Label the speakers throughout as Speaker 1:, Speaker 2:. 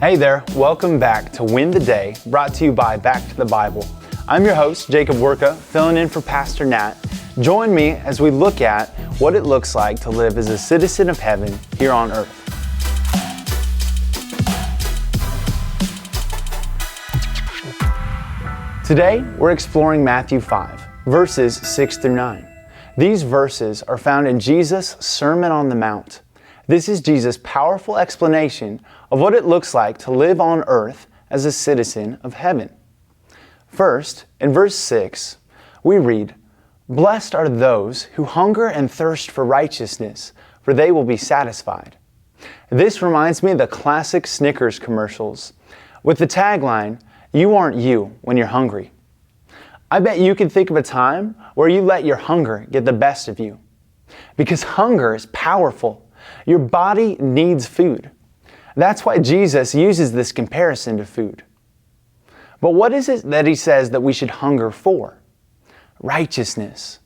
Speaker 1: Hey there, welcome back to Win the Day, brought to you by Back to the Bible. I'm your host, Jacob Wirka, filling in for Pastor Nat. Join me as we look at what it looks like to live as a citizen of heaven here on earth. Today, we're exploring Matthew 5, verses 6 through 9. These verses are found in Jesus' Sermon on the Mount. This is Jesus' powerful explanation of what it looks like to live on earth as a citizen of heaven. First, in verse 6, we read, "Blessed are those who hunger and thirst for righteousness, for they will be satisfied." This reminds me of the classic Snickers commercials with the tagline, "You aren't you when you're hungry." I bet you can think of a time where you let your hunger get the best of you. Because hunger is powerful. Your body needs food. That's why Jesus uses this comparison to food. But what is it that he says that we should hunger for? Righteousness.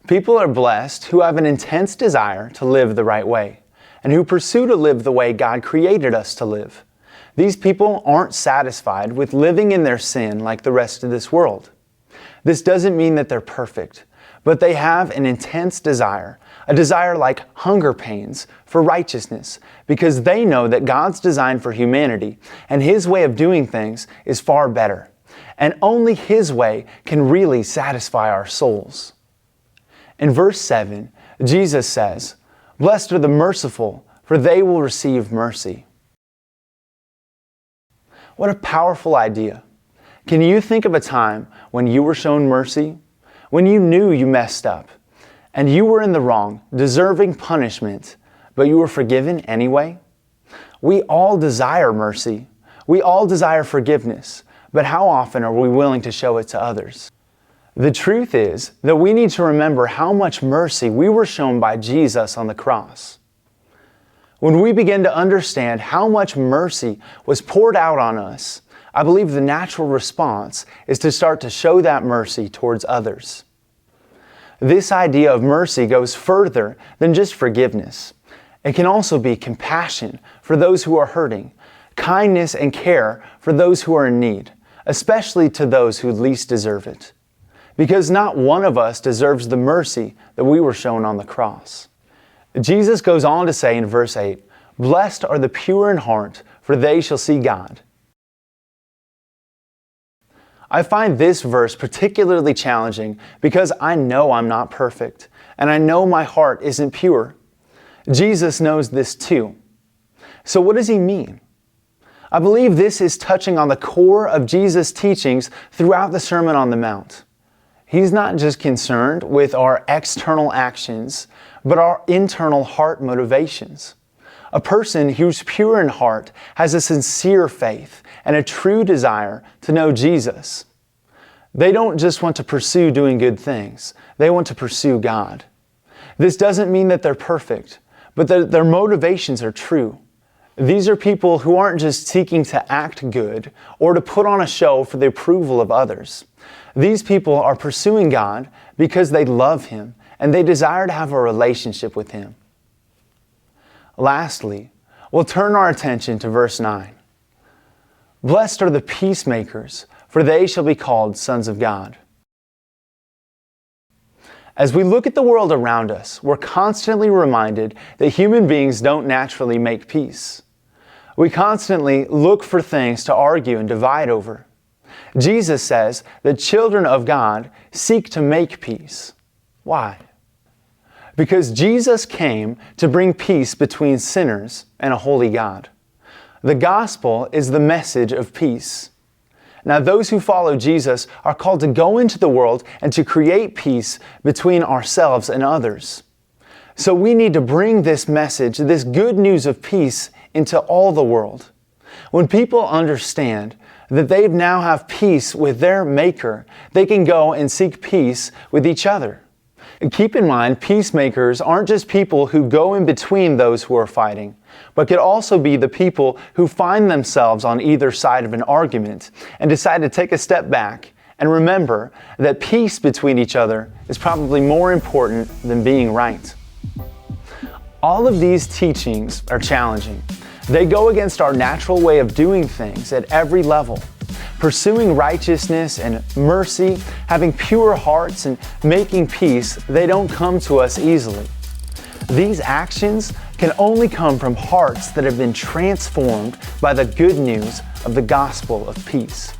Speaker 1: People are blessed who have an intense desire to live the right way and who pursue to live the way God created us to live. These people aren't satisfied with living in their sin like the rest of this world. This doesn't mean that they're perfect, but they have an intense desire, a desire like hunger pains for righteousness, because they know that God's design for humanity and His way of doing things is far better, and only His way can really satisfy our souls. In verse 7, Jesus says, "Blessed are the merciful, for they will receive mercy." What a powerful idea. Can you think of a time when you were shown mercy? When you knew you messed up, and you were in the wrong, deserving punishment, but you were forgiven anyway? We all desire mercy. We all desire forgiveness, but how often are we willing to show it to others? The truth is that we need to remember how much mercy we were shown by Jesus on the cross. When we begin to understand how much mercy was poured out on us, I believe the natural response is to start to show that mercy towards others. This idea of mercy goes further than just forgiveness. It can also be compassion for those who are hurting, kindness and care for those who are in need, especially to those who least deserve it. Because not one of us deserves the mercy that we were shown on the cross. Jesus goes on to say in verse 8, "Blessed are the pure in heart, for they shall see God." I find this verse particularly challenging because I know I'm not perfect, and I know my heart isn't pure. Jesus knows this too. So what does he mean? I believe this is touching on the core of Jesus' teachings throughout the Sermon on the Mount. He's not just concerned with our external actions, but our internal heart motivations. A person who's pure in heart has a sincere faith and a true desire to know Jesus. They don't just want to pursue doing good things. They want to pursue God. This doesn't mean that they're perfect, but that their motivations are true. These are people who aren't just seeking to act good or to put on a show for the approval of others. These people are pursuing God because they love Him and they desire to have a relationship with Him. Lastly, we'll turn our attention to verse 9. "Blessed are the peacemakers, for they shall be called sons of God." As we look at the world around us, we're constantly reminded that human beings don't naturally make peace. We constantly look for things to argue and divide over. Jesus says that children of God seek to make peace. Why? Because Jesus came to bring peace between sinners and a holy God. The gospel is the message of peace. Now, those who follow Jesus are called to go into the world and to create peace between ourselves and others. So we need to bring this message, this good news of peace, into all the world. When people understand that they now have peace with their Maker, they can go and seek peace with each other. Keep in mind, peacemakers aren't just people who go in between those who are fighting, but could also be the people who find themselves on either side of an argument and decide to take a step back and remember that peace between each other is probably more important than being right. All of these teachings are challenging. They go against our natural way of doing things at every level. Pursuing righteousness and mercy, having pure hearts, and making peace, they don't come to us easily. These actions can only come from hearts that have been transformed by the good news of the gospel of peace.